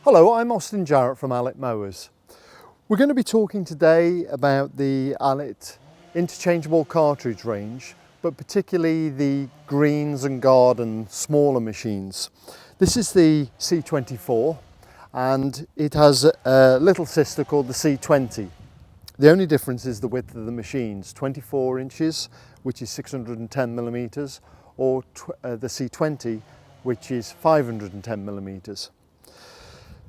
Hello, I'm Austin Jarrett from ALLETT Mowers. We're going to be talking today about the ALLETT interchangeable cartridge range, but particularly the greens and garden smaller machines. This is the C24 and it has a little sister called the C20. The only difference is the width of the machines, 24 inches, which is 610 millimeters, or the C20, which is 510 millimeters.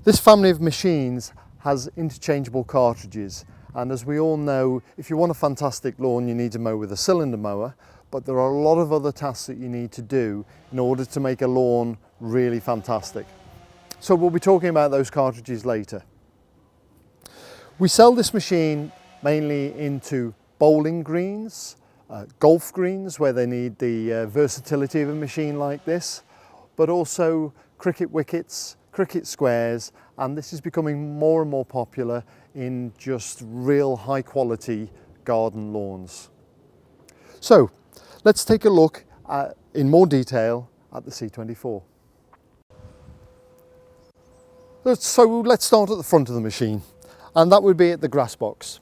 This family of machines has interchangeable cartridges, and as we all know, if you want a fantastic lawn you need to mow with a cylinder mower, but there are a lot of other tasks that you need to do in order to make a lawn really fantastic. So we'll be talking about those cartridges later. We sell this machine mainly into bowling greens, golf greens where they need the versatility of a machine like this, but also cricket wickets, cricket squares, and this is becoming more and more popular in just real high quality garden lawns. So let's take a look in more detail at the C24. So let's start at the front of the machine, and that would be at the grass box.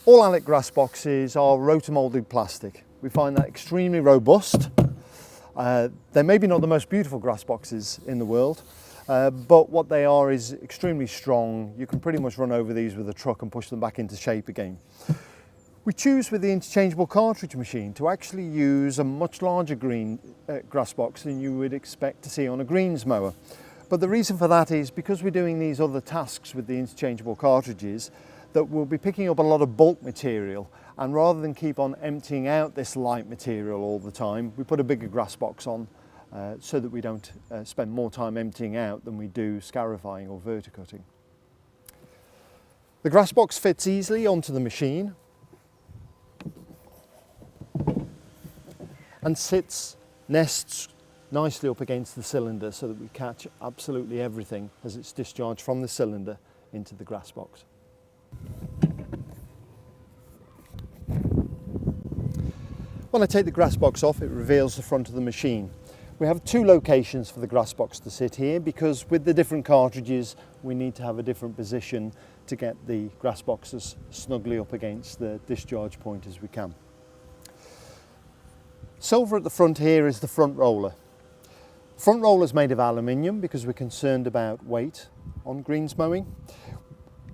All ALLETT grass boxes are rotomolded plastic. We find that extremely robust. They're maybe not the most beautiful grass boxes in the world, but what they are is extremely strong. You can pretty much run over these with a truck and push them back into shape again. We choose with the interchangeable cartridge machine to actually use a much larger grass box than you would expect to see on a greens mower. But the reason for that is because we're doing these other tasks with the interchangeable cartridges, that we'll be picking up a lot of bulk material, and rather than keep on emptying out this light material all the time, we put a bigger grass box on so that we don't spend more time emptying out than we do scarifying or verticutting. The grass box fits easily onto the machine and nests nicely up against the cylinder so that we catch absolutely everything as it's discharged from the cylinder into the grass box. When I take the grass box off, it reveals the front of the machine. We have two locations for the grass box to sit here because with the different cartridges we need to have a different position to get the grass box as snugly up against the discharge point as we can. Silver at the front here is the front roller. The front roller is made of aluminium because we're concerned about weight on greens mowing.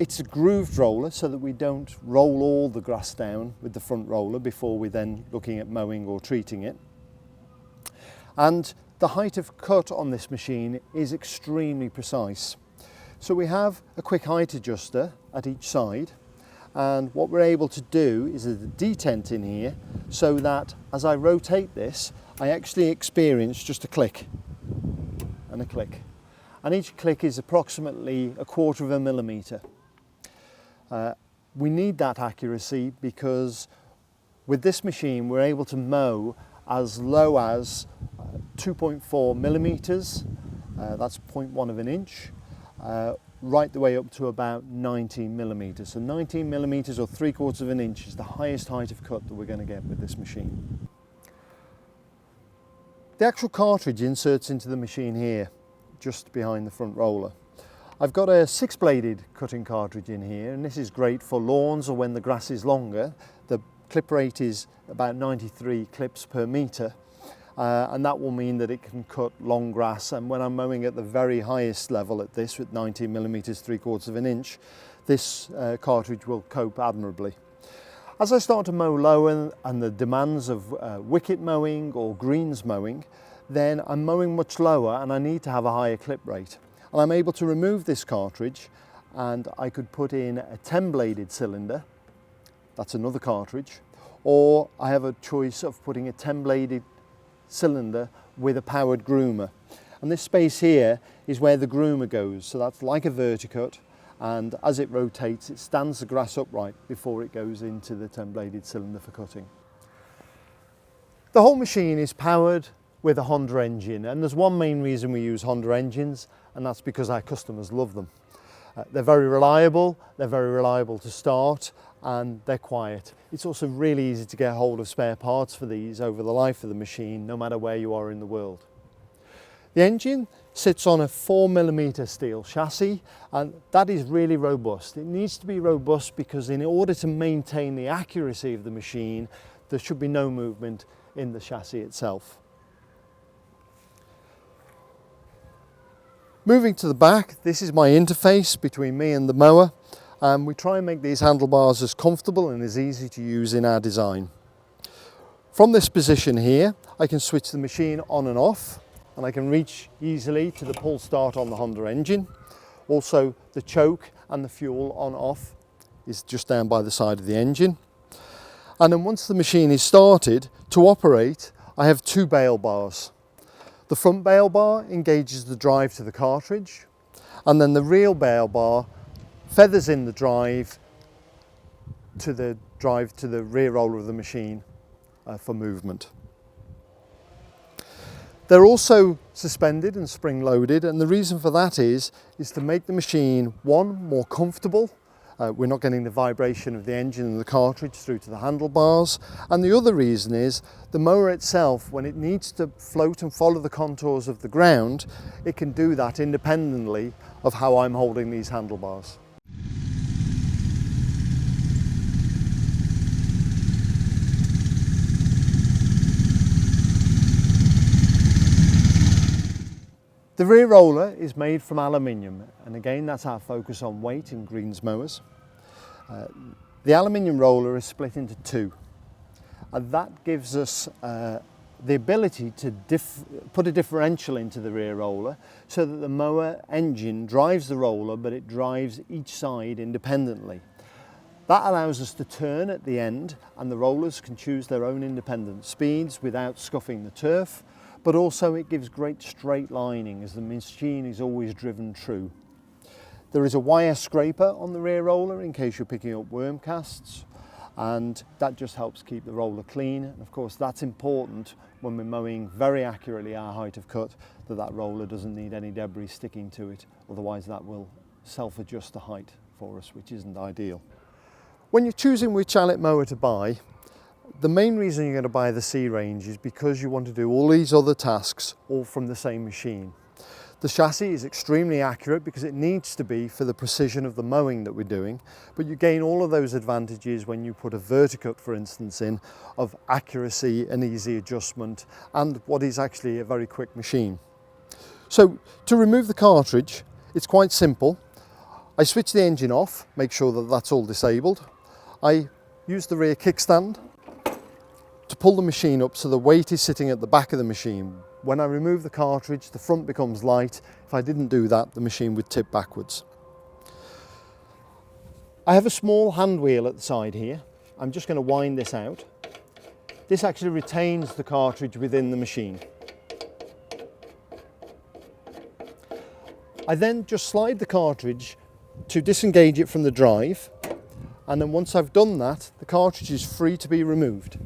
It's a grooved roller so that we don't roll all the grass down with the front roller before we're then looking at mowing or treating it. And the height of cut on this machine is extremely precise. So we have a quick height adjuster at each side, and what we're able to do is a detent in here so that as I rotate this, I actually experience just a click and a click. And each click is approximately 1/4 of a millimetre. We need that accuracy because with this machine we're able to mow as low as 2.4 millimetres, that's 0.1 of an inch, right the way up to about 19 millimetres. So 19 millimetres or 3/4 of an inch is the highest height of cut that we're going to get with this machine. The actual cartridge inserts into the machine here, just behind the front roller. I've got a 6-bladed cutting cartridge in here, and this is great for lawns or when the grass is longer. The clip rate is about 93 clips per metre, and that will mean that it can cut long grass, and when I'm mowing at the very highest level at this with 19 millimetres 3/4 of an inch, this cartridge will cope admirably. As I start to mow lower and the demands of wicket mowing or greens mowing, then I'm mowing much lower and I need to have a higher clip rate. And I'm able to remove this cartridge and I could put in a 10-bladed cylinder, that's another cartridge, or I have a choice of putting a 10-bladed cylinder with a powered groomer. And this space here is where the groomer goes, so that's like a verticut, and as it rotates it stands the grass upright before it goes into the 10-bladed cylinder for cutting. The whole machine is powered with a Honda engine, and there's one main reason we use Honda engines, and that's because our customers love them. They're very reliable to start, and they're quiet. It's also really easy to get hold of spare parts for these over the life of the machine, no matter where you are in the world. The engine sits on a 4mm steel chassis, and that is really robust. It needs to be robust because in order to maintain the accuracy of the machine, there should be no movement in the chassis itself. Moving to the back, this is my interface between me and the mower. We try and make these handlebars as comfortable and as easy to use in our design. From this position here, I can switch the machine on and off, and I can reach easily to the pull start on the Honda engine. Also, the choke and the fuel on off is just down by the side of the engine. And then once the machine is started, to operate, I have two bail bars. The front bail bar engages the drive to the cartridge, and then the rear bail bar feathers in the drive to the rear roller of the machine for movement. They're also suspended and spring loaded, and the reason for that is to make the machine, one, more comfortable. We're not getting the vibration of the engine and the cartridge through to the handlebars. And the other reason is the mower itself, when it needs to float and follow the contours of the ground, it can do that independently of how I'm holding these handlebars. The rear roller is made from aluminium, and again that's our focus on weight in greens mowers. The aluminium roller is split into two, and that gives us the ability to put a differential into the rear roller so that the mower engine drives the roller, but it drives each side independently. That allows us to turn at the end, and the rollers can choose their own independent speeds without scuffing the turf. But also it gives great straight lining as the machine is always driven true. There is a wire scraper on the rear roller in case you're picking up worm casts, and that just helps keep the roller clean. And of course that's important when we're mowing very accurately our height of cut, that roller doesn't need any debris sticking to it, otherwise that will self-adjust the height for us, which isn't ideal. When you're choosing which ALLETT mower to buy, the main reason you're going to buy the C range is because you want to do all these other tasks all from the same machine. The chassis is extremely accurate because it needs to be for the precision of the mowing that we're doing, but you gain all of those advantages when you put a verticut, for instance, in, of accuracy and easy adjustment, and what is actually a very quick machine. So to remove the cartridge, it's quite simple. I switch the engine off, make sure that that's all disabled. I use the rear kickstand to pull the machine up so the weight is sitting at the back of the machine. When I remove the cartridge, the front becomes light. If I didn't do that, the machine would tip backwards. I have a small hand wheel at the side here. I'm just going to wind this out. This actually retains the cartridge within the machine. I then just slide the cartridge to disengage it from the drive, and then once I've done that, the cartridge is free to be removed.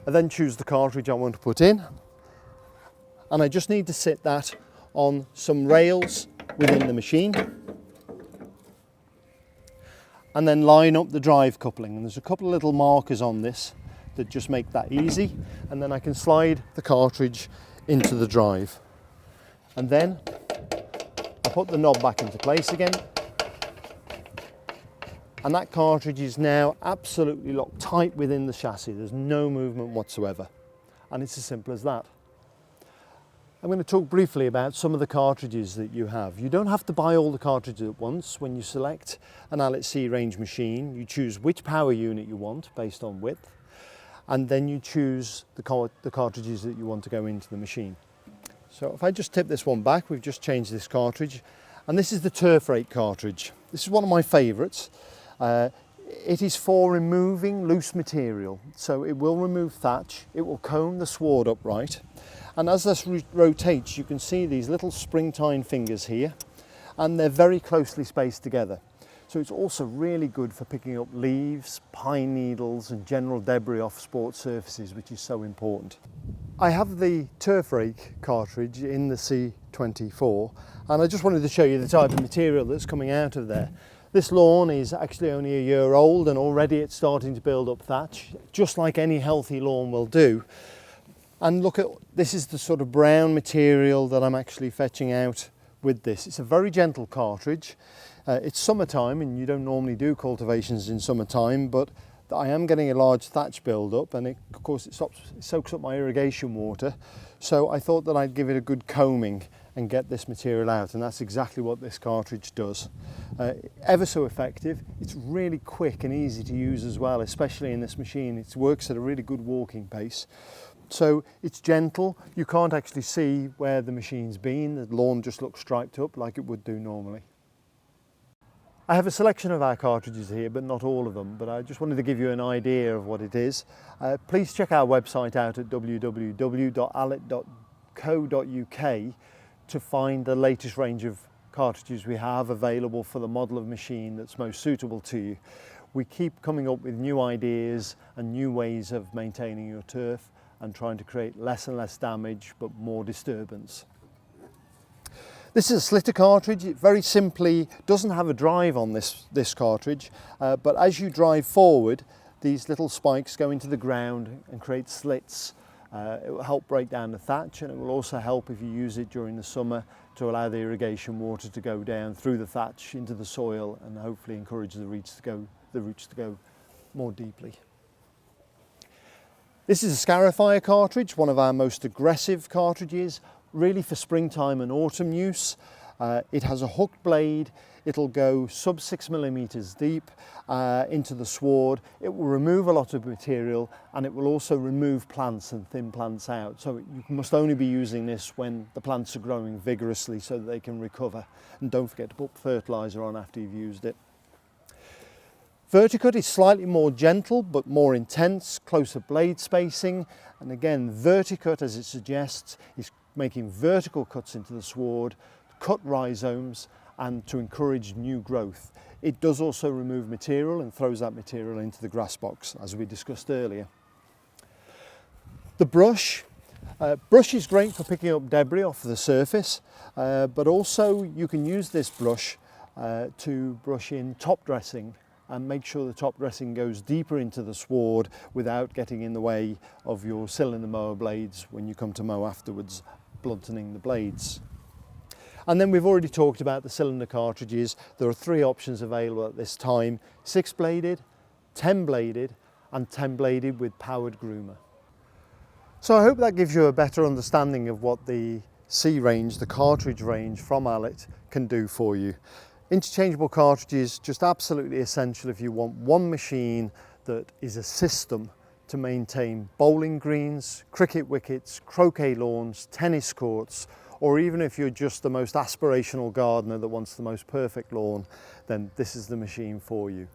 I then choose the cartridge I want to put in, and I just need to sit that on some rails within the machine and then line up the drive coupling. And there's a couple of little markers on this that just make that easy, and then I can slide the cartridge into the drive, and then I put the knob back into place again, and that cartridge is now absolutely locked tight within the chassis. There's no movement whatsoever, and it's as simple as that. I'm going to talk briefly about some of the cartridges that you have. You don't have to buy all the cartridges at once. When you select an ALLETT C range machine, you choose which power unit you want based on width, and then you choose the cartridges that you want to go into the machine. So if I just tip this one back, we've just changed this cartridge, and this is the turf rake cartridge. This is one of my favourites. It is for removing loose material, so it will remove thatch, it will comb the sward upright, and as this rotates you can see these little spring-tine fingers here, and they're very closely spaced together. So it's also really good for picking up leaves, pine needles and general debris off sport surfaces, which is so important. I have the turf rake cartridge in the C24, and I just wanted to show you the type of material that's coming out of there. This lawn is actually only a year old and already it's starting to build up thatch, just like any healthy lawn will do. And look at, this is the sort of brown material that I'm actually fetching out with this. It's a very gentle cartridge. It's summertime and you don't normally do cultivations in summertime, but I am getting a large thatch build up, and of course it soaks up my irrigation water. So I thought that I'd give it a good combing and get this material out, and that's exactly what this cartridge does. Ever so effective. It's really quick and easy to use as well, especially in this machine. It works at a really good walking pace. So it's gentle. You can't actually see where the machine's been. The lawn just looks striped up like it would do normally. I have a selection of our cartridges here, but not all of them, but I just wanted to give you an idea of what it is. Please check our website out at www.allett.co.uk to find the latest range of cartridges we have available for the model of machine that's most suitable to you. We keep coming up with new ideas and new ways of maintaining your turf and trying to create less and less damage but more disturbance. This is a slitter cartridge. It very simply doesn't have a drive on this cartridge, but as you drive forward, these little spikes go into the ground and create slits. It will help break down the thatch, and it will also help if you use it during the summer to allow the irrigation water to go down through the thatch into the soil and hopefully encourage the roots to go more deeply. This is a scarifier cartridge, one of our most aggressive cartridges, really for springtime and autumn use. It has a hooked blade. It'll go sub 6 millimeters deep into the sward. It will remove a lot of material, and it will also remove plants and thin plants out. So you must only be using this when the plants are growing vigorously so that they can recover. And don't forget to put fertilizer on after you've used it. Verticut is slightly more gentle but more intense, closer blade spacing. And again, Verticut, as it suggests, is making vertical cuts into the sward, cut rhizomes, and to encourage new growth. It does also remove material and throws that material into the grass box, as we discussed earlier. The brush is great for picking up debris off the surface, but also you can use this brush to brush in top dressing and make sure the top dressing goes deeper into the sward without getting in the way of your cylinder mower blades when you come to mow afterwards, blunting the blades. And then we've already talked about the cylinder cartridges. There are 3 options available at this time: 6-bladed, 10-bladed, and 10-bladed with powered groomer. So I hope that gives you a better understanding of what the C range, the cartridge range from ALLETT, can do for you. Interchangeable cartridges, just absolutely essential if you want one machine that is a system to maintain bowling greens, cricket wickets, croquet lawns, tennis courts, or even if you're just the most aspirational gardener that wants the most perfect lawn, then this is the machine for you.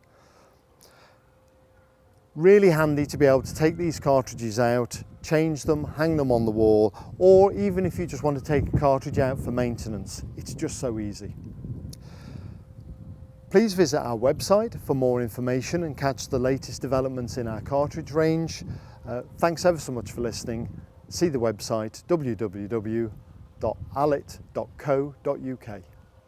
Really handy to be able to take these cartridges out, change them, hang them on the wall, or even if you just want to take a cartridge out for maintenance, it's just so easy. Please visit our website for more information and catch the latest developments in our cartridge range. Thanks ever so much for listening. See the website www.allett.co.uk.